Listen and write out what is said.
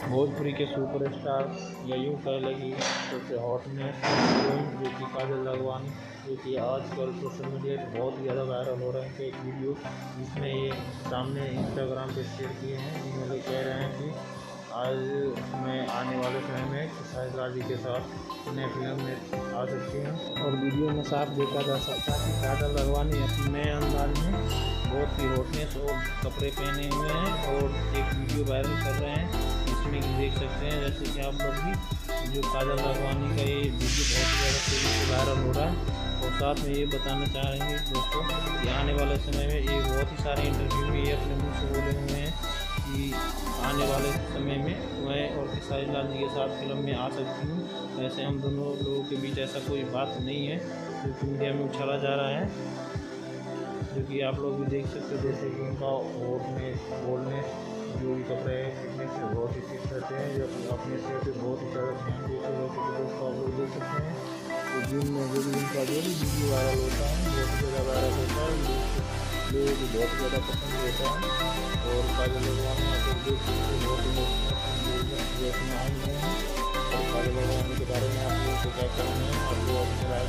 भोजपुरी के सुपरस्टार या यूँ कह लें कि सबसे हॉटनेस हीरोइन जो कि काजल राघवानी, जो कि आजकल सोशल मीडिया पे बहुत ही ज़्यादा वायरल हो रहे हैं। एक वीडियो जिसमें ये सामने इंस्टाग्राम पे शेयर किए हैं, जिसमें लोग कह रहे हैं कि आज मैं आने वाले समय में खेसारी लाल जी के साथ नए फिल्म में आ सकती हूँ। और वीडियो में साफ देखा जा सकता है कि काजल राघवानी अपने नए अंदाज में बहुत ही हॉटनेस और कपड़े पहने हुए हैं और एक वीडियो वायरल कर रहे हैं, जिसमें कि देख सकते हैं जैसे कि आप लोग भी जो काजल राघवानी का ये वीडियो बहुत ही ज़्यादा तेज़ी से वायरल हो रहा है। और साथ में ये बताना चाहेंगे दोस्तों कि आने वाले समय में ये बहुत ही सारे इंटरव्यू में ये अपने मुँह से बोले हुए हैं कि आने वाले समय में मैं और खेसारी लाल जी के साथ फिल्म में आ सकती हूँ। ऐसे हम दोनों लोगों के बीच ऐसा कोई बात नहीं है जो कि मीडिया में उछाला जा रहा है, जो कि आप लोग भी देख सकते हो। जैसे कि उनका बोलने जो भी कपड़े फिटनेस से बहुत ही फिट रहते हैं, जो अपने सेहत पे बहुत ही ज़्यादा ध्यान देते हैं। जैसे कि दोस्तों आप लोग देख सकते हैं तो जिम में जो भी उनका जो भी वीडियो वायरल होता है बहुत ही ज़्यादा वायरल होता है, लोगों को बहुत ही ज़्यादा पसंद होता है। और काजल राघवानी आप लोग देख सकते हैं बहुत ही इसमें आई हैं। और काजल राघवानी के बारे में आप लोगों को क्या कहना है, आप लोग अपने राय